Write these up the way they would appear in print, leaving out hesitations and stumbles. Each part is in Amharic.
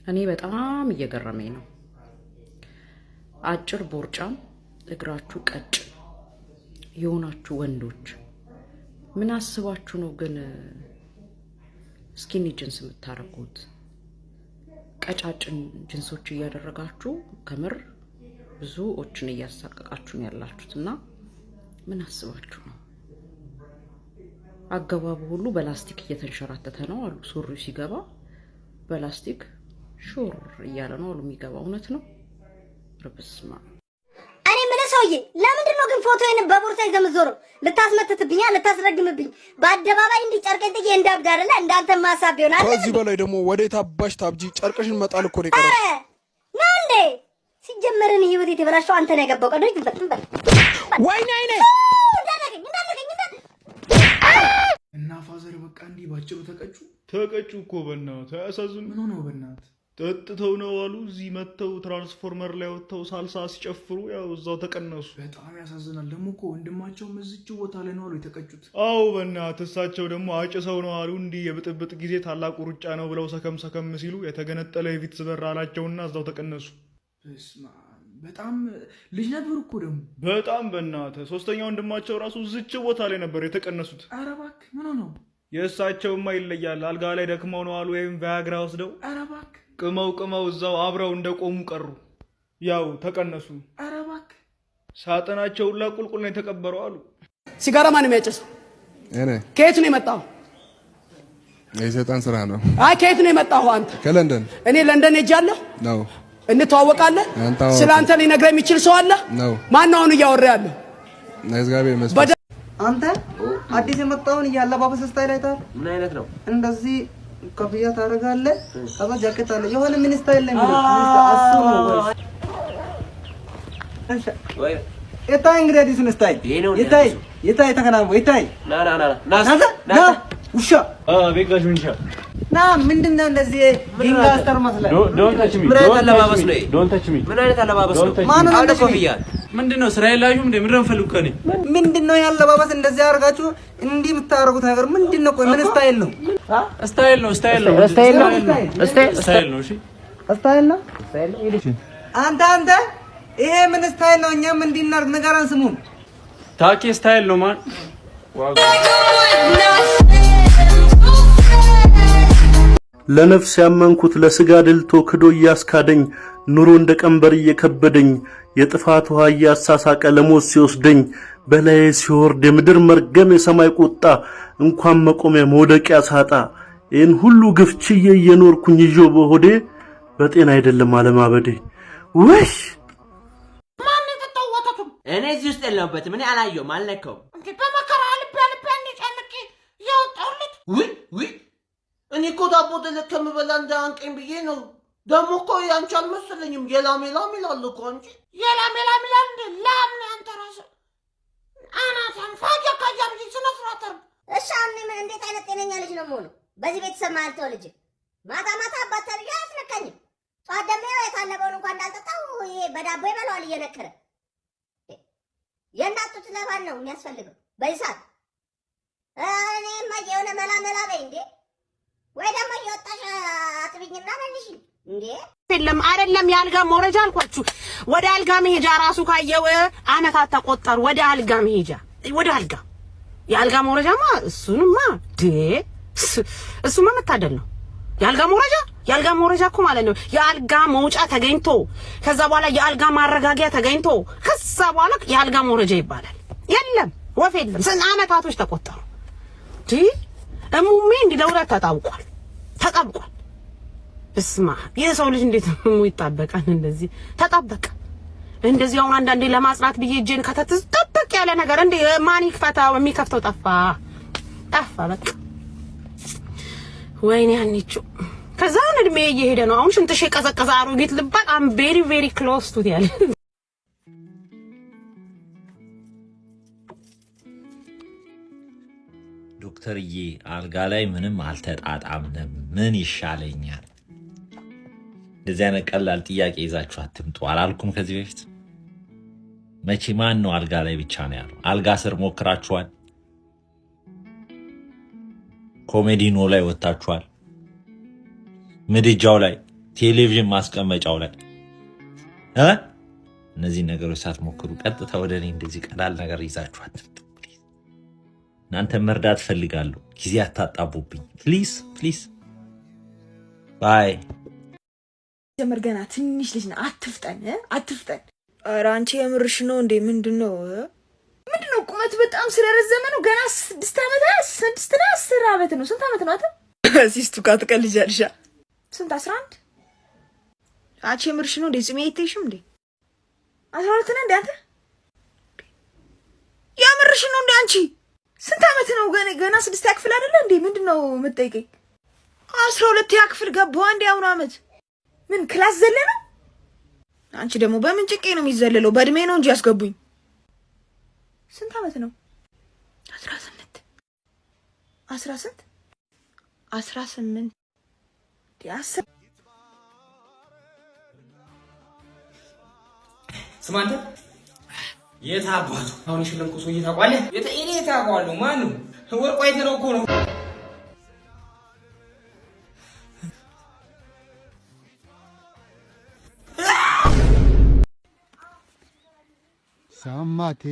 እኔ በጣም እየገረመኝ ነው። አጭር ቦርጫም እግራችሁ ቀጭን የሆናችሁ ወንዶች ምን አስባችሁ ነው ግን ስኪኒ ጅንስ የምታረጉት? ቀጫጭን ጅንሶች እያደረጋችሁ ከምር ብዙዎችን እያሳቀቃችሁ ነው ያላችሁትና ምን አስባችሁ ነው? አገባቡ ሁሉ በላስቲክ እየተንሸራተተ ነው አሉ። ሱሪው ሲገባ በላስቲክ ሹር እያለ ነው አሉ የሚገባው። እውነት ነው? ረብስማ እኔ ምን ሰውዬ ለምንድን ነው ግን ፎቶዬን በቦርሳ ይዘህ የምትዞረው? ልታስመትትብኝ፣ ልታስረግምብኝ በአደባባይ እንዲጨርቀኝ ጥዬ እንዳብድ አይደለ? እንዳንተ ማሳብ ይሆናል። ከዚህ በላይ ደግሞ ወዴት አባሽ ታብጂ? ጨርቅሽን መጣል እኮ ነው የቀረሽ። ነው እንዴ? ሲጀመርን ህይወት የተበላሸው አንተ ነው ያገባው። ቀድሪ ትበል ወይኔ አይኔ እንዳለከኝ እና ፋዘር በቃ እንዲህ ባጭሩ ተቀጩ እኮ በእናትህ አያሳዝኑ። ምን ሆነው በእናትህ ጠጥተው ነው አሉ። እዚህ መተው ትራንስፎርመር ላይ ወጥተው ሳልሳ ሲጨፍሩ ያው እዛው ተቀነሱ። በጣም ያሳዝናል። ደግሞ እኮ ወንድማቸውም እዚህው ቦታ ላይ ነው አሉ የተቀጩት። አዎ በእናትህ እሳቸው ደግሞ አጭሰው ነው አሉ። እንዲህ የብጥብጥ ጊዜ ታላቁ ሩጫ ነው ብለው ሰከም ሲሉ የተገነጠለ የቪትስ በር አላቸውና እዛው ተቀነሱ። በጣም ልጅ ነበር እኮ ደግሞ በጣም በእናትህ። ሶስተኛ ወንድማቸው ራሱ እዚህው ቦታ ላይ ነበር የተቀነሱት። ኧረ እባክህ ምን ሆነው? የእሳቸውማ ይለያል። አልጋ ላይ ደክመው ነው አሉ ወይም ቫያግራ ወስደው ኧረ እባክህ ቅመው እዛው አብረው እንደቆሙ ቀሩ። ያው ተቀነሱ። ኧረ እባክህ ሳጥናቸውን ላቁልቁል ነው የተቀበረው አሉ። ሲጋራ ማን የሚያጨሰው? እኔ። ከየት ነው የመጣው? የሰይጣን ስራ ነው። አይ ከየት ነው የመጣው አንተ? ከለንደን። እኔ ለንደን ሄጃለሁ ነው። እንተዋወቃለን? ስላንተ ሊነግረኝ የሚችል ሰው አለ? ነው። ማን ነው አሁን እያወራ ያለው? እግዚአብሔር ይመስገን። አንተ አዲስ የመጣውን ያለባበስ ስታይል አይታል? ምን አይነት ነው? እንደዚህ ኮፍያ ታደርጋለህ፣ ከዛ ጃኬት አለ። የሆነ ምን ስታይል ላይ ማለት አሱ ነው ወይ? እታይ እንግዲህ አዲሱን ስታይል ይታይ ተከናንቦ ይታይ። ና ውሻ ቤጋሽ ምንሻ ና ምንድነው እንደዚህ ጊንጋስተር መስለህ? ዶንት ታች ሚ። ምን አይነት አለባበስ ነው? ዶንት ታች ሚ። ምን አይነት አለባበስ ነው? ማን ነው እንደ ኮፍያ? ምንድነው ስራ የላችሁም እንዴ? ምንድነው ፈልጉ ከኔ? ምንድነው ያለባበስ እንደዚህ አድርጋችሁ እንዲህ የምታረጉት ነገር ምንድነው? ቆይ ምን ስታይል ነው? ስታይል ነው። እሺ ስታይል ነው። አንተ ይሄ ምን ስታይል ነው? እኛም እንዲናርግ ንገረን ስሙን። ታኪ ስታይል ነው ማን ለነፍስ ያመንኩት ለስጋ ድልቶ ክዶ እያስካደኝ ኑሮ እንደ ቀንበር እየከበደኝ የጥፋት ውሃ እያሳሳቀ ለሞት ሲወስደኝ በላይ ሲወርድ የምድር መርገም የሰማይ ቁጣ እንኳን መቆሚያ መውደቂያ ሳጣ ይህን ሁሉ ግፍ ችዬ እየኖርኩኝ ይዤው በሆዴ በጤና አይደለም አለማበዴ። ወይ ማን ተጣወተቱ? እኔ እዚህ ውስጥ የለሁበትም። እኔ አላየሁም፣ አልነካውም። እንዴ በመከራ ልብ ጨንቄ ያወጣሁት ውይ እኔ እኮ ዳቦ ደለት ከምበላ እንዳንቀኝ ብዬ ነው። ደግሞ እኮ ያንቺ አልመሰለኝም። የላም ይላል እኮ እንጂ የላም ይላል እንዴ? ላም ነው አንተ ራስህ አናታን ፋጃ ካጃም ስነ ስርዓት። እሺ አሁን ምን እንዴት አይነት ጤነኛ ልጅ ነው የምሆነው? በዚህ ቤተሰብ ማለት ልጅ ማታ አባት ልጅ አያስነካኝም። ጧት ደግሞ የታለበውን እንኳን እንዳልጠጣው ይሄ በዳቦ ይበላዋል እየነከረ። የእናቱት ለባን ነው የሚያስፈልገው በዚህ ሰዓት። እኔማ የሆነ መላ በይ እንዴ ወይ ደግሞ እየወጣሽ አጥብኝና መልሽ እንዴ። የለም አይደለም የአልጋ መውረጃ አልኳችሁ። ወደ አልጋ መሄጃ ራሱ ካየው አመታት ተቆጠሩ። ወደ አልጋ መሄጃ የአልጋ መውረጃማ እሱማ መታደል ነው። የአልጋ መውረጃ እኮ ማለት ነው የአልጋ መውጫ ተገኝቶ ከዛ በኋላ የአልጋ ማረጋጊያ ተገኝቶ ከዛ በኋላ የአልጋ መውረጃ ይባላል። የለም ወፍ የለም። ስንት አመታቶች ተቆጠሩ። እሙሜ እንዲህ ለሁለት ተጣብቋል። እስማ የሰው ልጅ እንዴት እሙ ይጣበቃል? እንደዚህ ተጣበቀ። እንደዚህ አሁን አንዳንዴ ለማጽናት ብዬ እጄን ከተትዝ ተጠቅ ያለ ነገር እንዴ ማን ይክፈታው? የሚከፍተው ጠፋ በቃ። ወይኔ አንቺ ከዛ እድሜ እየሄደ ነው። አሁን ሽንትሽ የቀዘቀዘ አሮጊት ልባል አም ቬሪ ቬሪ ክሎዝ ቱ ያለ ዶክተርዬ አልጋ ላይ ምንም አልተጣጣምንም፣ ምን ይሻለኛል? እንደዚህ አይነት ቀላል ጥያቄ ይዛችሁ አትምጡ አላልኩም ከዚህ በፊት? መቼ ማን ነው አልጋ ላይ ብቻ ነው ያለው? አልጋ ስር ሞክራችኋል? ኮሜዲኖ ላይ ወጣችኋል? ምድጃው ላይ ቴሌቪዥን ማስቀመጫው ላይ እነዚህ ነገሮች ሳትሞክሩ ቀጥታ ወደ እኔ እንደዚህ ቀላል ነገር ይዛችሁ አትምጡ። እናንተ መርዳት ፈልጋለሁ። ጊዜ አታጣቡብኝ ፕሊዝ ፕሊዝ። ባይ። ጀመር ገና ትንሽ ልጅ ነው። አትፍጠን አትፍጠን። ኧረ አንቺ የምርሽ ነው እንዴ? ምንድነው ቁመት በጣም ስለረዘመ ነው። ገና 6 ዓመት 10 ዓመት ነው። ስንት ዓመት ነው አንተ? ሲስቱ ካትቀልጃልሻ። ስንት 11? አንቺ የምርሽ ነው እንዴ? ጽሜ አይተሽም እንዴ? 12 ነው እንዴ አንተ? የምርሽ ነው እንዴ አንቺ? ስንት ዓመት ነው? ገና 6 ያክፍል አይደለ እንዴ? ምንድነው የምትጠይቀኝ? 12 ያክፍል ገባው አንዴ አሁን ዓመት ምን ክላስ ዘለለ? አንቺ ደግሞ በምን ጭቄ ነው የሚዘለለው? በእድሜ ነው እንጂ ያስገቡኝ። ስንት ዓመት ነው? 18 ስማ አንተ የት አባቱ አሁን የሸለምኩ ሰውዬ ታውቃለህ? እኔ ታውቀዋለሁ። ማን ነው? ወርቁ አይተነው እኮ ነው። ሳማቴ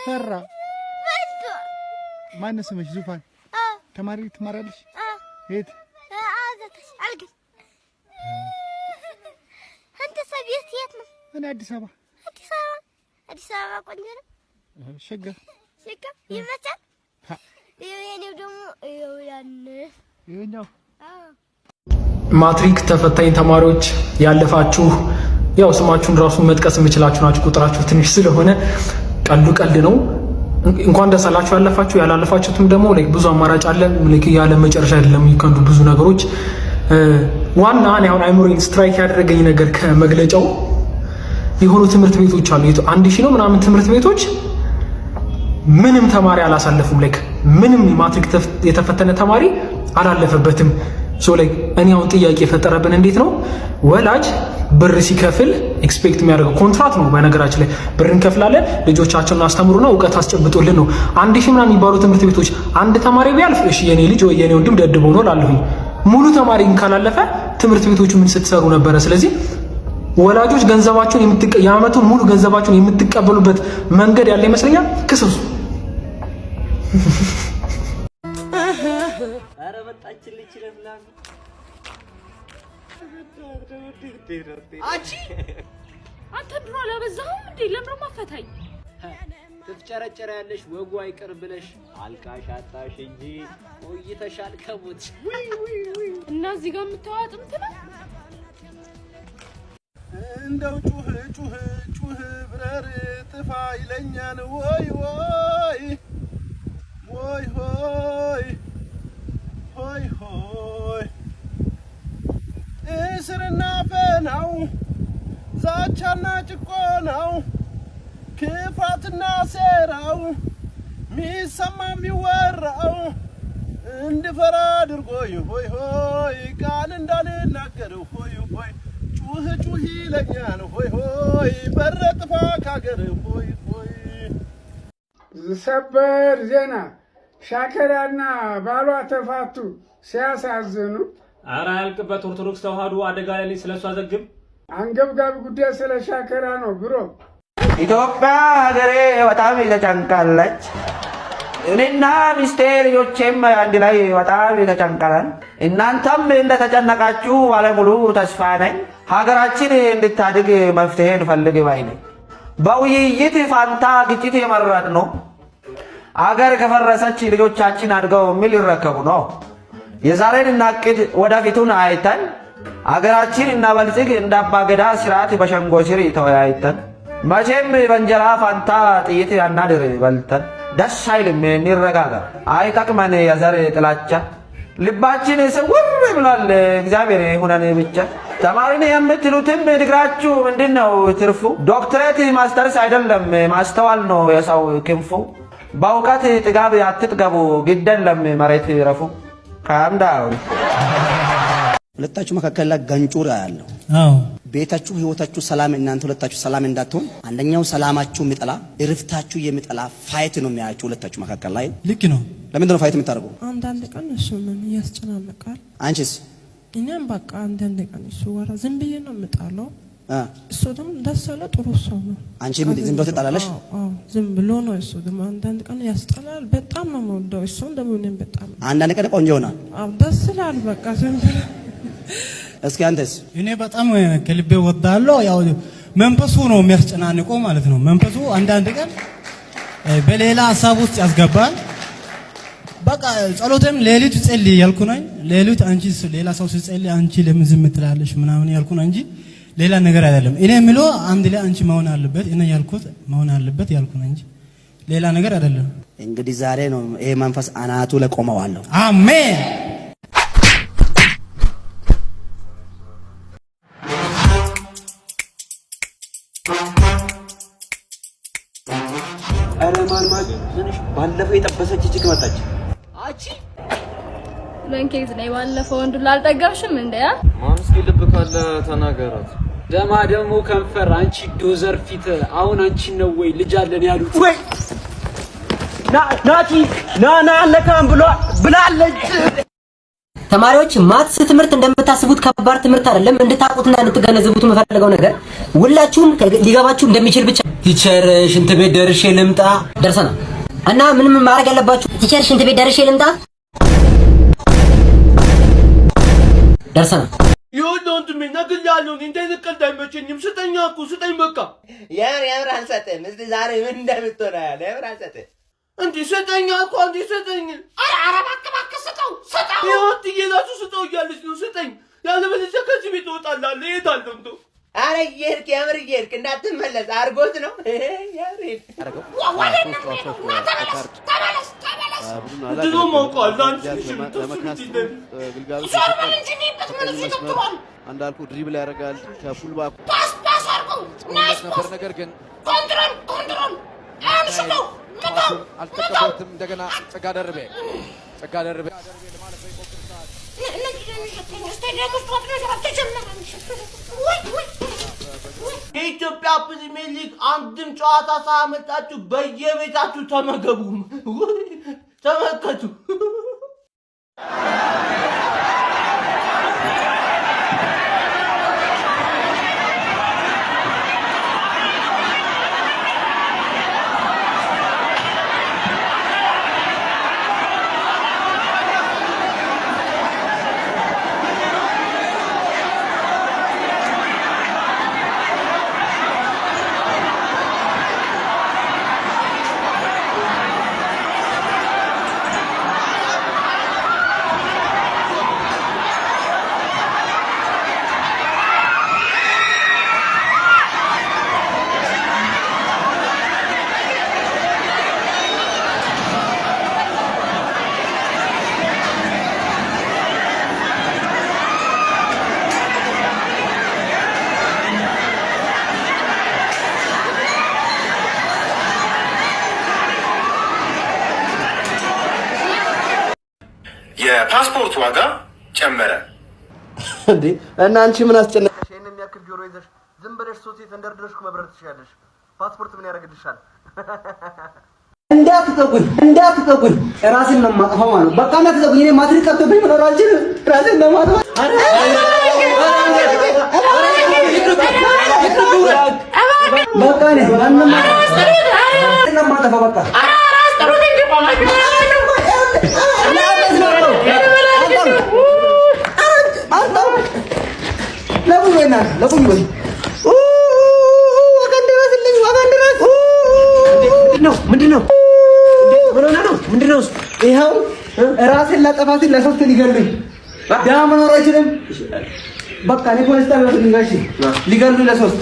ፈራ ማነው ስምሽ? ዙፋን ተማሪ ትማራለሽ? የት? አንተ ሰብየት የት ነው? እኔ አዲስ አበባ። አዲስ አበባ ቆንጆ ነው። ሸጋ ይመቻል። የኔው ደግሞ ይኸኛው ማትሪክ ተፈታኝ ተማሪዎች ያለፋችሁ ያው ስማችሁን ራሱን መጥቀስ የምችላችሁ ናችሁ። ቁጥራችሁ ትንሽ ስለሆነ ቀልድ ነው። እንኳን ደስ አላችሁ ያለፋችሁ። ያላለፋችሁትም ደግሞ ብዙ አማራጭ አለ። ያለ መጨረሻ አይደለም የሚከንዱ ብዙ ነገሮች። ዋና እኔ አሁን አይምሮዬን ስትራይክ ያደረገኝ ነገር ከመግለጫው የሆኑ ትምህርት ቤቶች አሉ 1000 ነው ምናምን ትምህርት ቤቶች ምንም ተማሪ አላሳለፉም። ምንም ማትሪክ የተፈተነ ተማሪ አላለፈበትም። እኔ አሁን ጥያቄ የፈጠረብን እንዴት ነው ወላጅ ብር ሲከፍል ኤክስፔክት የሚያደርገው ኮንትራት ነው። በነገራችን ላይ ብር እንከፍላለን ልጆቻችንን አስተምሩና እውቀት አስጨብጦልን ነው። 1000 ምናምን የሚባሉ ትምህርት ቤቶች አንድ ተማሪ ቢያልፍ እሺ የኔ ልጅ ወይ የኔ ወንድም ደድቦ ነው ላለሁኝ። ሙሉ ተማሪ ካላለፈ ትምህርት ቤቶቹ ምን ስትሰሩ ነበረ? ስለዚህ ወላጆች ገንዘባቸውን የዓመቱን ሙሉ ገንዘባቸውን የምትቀበሉበት መንገድ ያለ ይመስለኛል። ክሰሱ። ኧረ መጣችልኝ ይችላል። አንተ ድሮ አላበዛኸውም እንዴ? ለምን ማፈታኝ? ትፍጨረጨረ ያለሽ ወጉ አይቀር ብለሽ አልቃሽ አጣሽ እንጂ ቆይተሻል ከሞት። እና እዚህ ጋር የምታዋጥ እንትና እንደው ጩህ ብረር ጥፋ ይለኛል። ወይ ሆይ እስርና ፈናው ዛቻና ጭቆናው ክፋትና ሴራው ሚሰማ የሚወራው እንድፈራ አድርጎኝ ሆይ ቃል እንዳልናገር ሆይ ጩህ ይለኛል ሆይ በረ ጥፋ ካገር ሆይ ሰበር ዜና ሻከራና ባሏ ተፋቱ ሲያሳዝኑ። ኧረ ያልቅበት ኦርቶዶክስ ተዋህዶ አደጋ ላይ ስለሷ ዘግብ። አንገብጋቢ ጉዳይ ስለ ሻከራ ነው ብሮ። ኢትዮጵያ ሀገሬ በጣም ተጨንቃለች። እኔና ሚስቴ ልጆቼም አንድ ላይ በጣም ተጨንቀናል። እናንተም እንደተጨነቃችሁ ባለሙሉ ተስፋ ነኝ። ሀገራችን እንድታድግ መፍትሄ እንፈልግ ባይ ነኝ። በውይይት ፋንታ ግጭት የመረጥ ነው። አገር ከፈረሰች ልጆቻችን አድገው ምን ሊረከቡ ነው? የዛሬን እናቅድ ወደፊቱን አይተን አገራችን እናበልጽግ። እንደ አባገዳ ስርዓት በሸንጎ ስር ተወያይተን መቼም በእንጀራ ፋንታ ጥይት አናድር በልተን ደስ አይልም እንረጋጋ። አይጠቅመን የዘር ጥላቻ ልባችን ስውር ብሏል። እግዚአብሔር ይሁነን ብቻ። ተማሪን የምትሉትም ድግራችሁ ምንድነው ትርፉ? ዶክትሬት ማስተርስ አይደለም ማስተዋል ነው የሰው ክንፉ። በእውቀት ጥጋብ አትጥገቡ ግደለም መሬት ረፉ። ካምዳው ሁለታችሁ መካከል ላይ ጋንጩራ ያለው አዎ ቤታችሁ ህይወታችሁ ሰላም እናንተ ሁለታችሁ ሰላም እንዳትሆን አንደኛው ሰላማችሁ የሚጠላ እርፍታችሁ የሚጠላ ፋይት ነው የሚያያችሁ ሁለታችሁ መካከል ላይ ልክ ነው ለምንድን ነው ፋይት የምታደርገው አንዳንድ ቀን እሱ ምን ያስጨናነቃል አንቺስ እኛም በቃ አንዳንድ ቀን እሱ ወራ ዝም ብዬ ነው የምጣለው እሱ ደግሞ ደስ ያለ ጥሩ ሰው ነው አንቺ ዝም ብሎ ትጣላለሽ ዝም ብሎ ነው እሱ ደግሞ አንዳንድ ቀን ያስጠላል በጣም ነው የምወደው እሱ ደግሞ እኔም በጣም አንዳንድ ቀን ቆንጆ ይሆናል ደስ ይላል በቃ ዝም ብሎ እስኪ አንተስ እኔ በጣም ከልቤ ወዳለው ያው መንፈሱ ነው የሚያስጨናንቀው ማለት ነው መንፈሱ አንዳንድ ቀን በሌላ ሐሳብ ውስጥ ያስገባል በቃ ጸሎተም ሌሊት ጸልይ ያልኩ ነኝ ሌሊት አንቺ ሌላ ሰው ሲጸልይ አንቺ ለምን ዝም ትላለሽ ምናምን ያልኩ ነኝ እንጂ ሌላ ነገር አይደለም እኔ የምለው አንድ ላይ አንቺ መሆን አለበት እኔ ያልኩት መሆን አለበት ያልኩ ነኝ እንጂ ሌላ ነገር አይደለም እንግዲህ ዛሬ ነው ይሄ መንፈስ አናቱ ለቆመዋለሁ አሜን አረማን ትንሽ ባለፈው የጠበሰች እጅግ መጣች አቺ ለንኬዝ ላይ ባለፈው ወንዱ ላልጠገብሽም እንዴ ማንስኪ ልብ ካለ ተናገራት ደማ ደግሞ ከንፈር አንቺ ዶዘር ፊት አሁን አንቺ ነው ወይ ልጅ አለን ያሉት ወይ ናቲ ናና አለካም ብላለች ተማሪዎች ማትስ ትምህርት እንደምታስቡት ከባድ ትምህርት አይደለም እንድታቁትና እንድትገነዘቡት የምፈልገው ነገር ሁላችሁም ሊገባችሁ እንደሚችል ብቻ ቲቸር ሽንት ቤት ደርሼ ልምጣ ደርሰናል እና ምንም ማድረግ ያለባችሁ ቲቸር ሽንት ቤት ደርሼ ልምጣ ደርሰናል ይሁን ምን ነግኛለሁ እንደዚህ ቀልድ አይመቸኝም ስጠኝ እኮ ስጠኝ በቃ ያምር አልሰጥም እስቲ ዛሬ ምን እንደምትሆነ ያለ ያምር አልሰጥም እንዴ ስጠኝ እኮ እንዴ ስጠኝ ኧረ እባክህ ስጠው ይሁን ይላሱ ስጠው እያለች ነው ስጠኝ ያለበለዚያ ከዚህ ቤት እወጣለሁ እሄዳለሁ እንደው አረ ይርክ ያምር ይርክ እንዳትመለስ አርጎት ነው ያምር አርጎት ድሮ ማውቀዋል አንቺ አንዳልኩ ድሪብል ያደርጋል ከፉል ባክ ፓስ አርገው ነበር ነገር ግን ኮንትሮል አንስቶ አልተቀበሉትም እንደገና ጸጋ ደርቤ የኢትዮጵያ ፕሪሚየር ሊግ አንድም ጨዋታ ሳያመልጣችሁ በየቤታችሁ ተመገቡ ተመልከቱ የፓስፖርት ዋጋ ጨመረ እንዴ እና አንቺ ምን አስጨነቀሽ ይሄንን ያክል ጆሮ ይዘሽ ዝም ብለሽ ሶቴ ተንደርድረሽ መብረር ትችያለሽ ፓስፖርት ምን ያደርግልሻል እንዳትጠጉኝ ራሴን ነው የማጠፋው ማለት በቃ እንዳትጠጉኝ እኔ ማትሪክ ቀርቶብኝ መኖር አልችልም ራሴን ነው የማጠፋው በቃ እኔ ማንም ነው የማጠፋው በቃ ምንድነው ይኸው ራሴን ላጠፋ ሲል ለሶስት ሊገሉኝ ደህና መኖር አይችልም በቃ እኔ ፖሊስ ጣቢያ ሊገሉኝ ለሶስት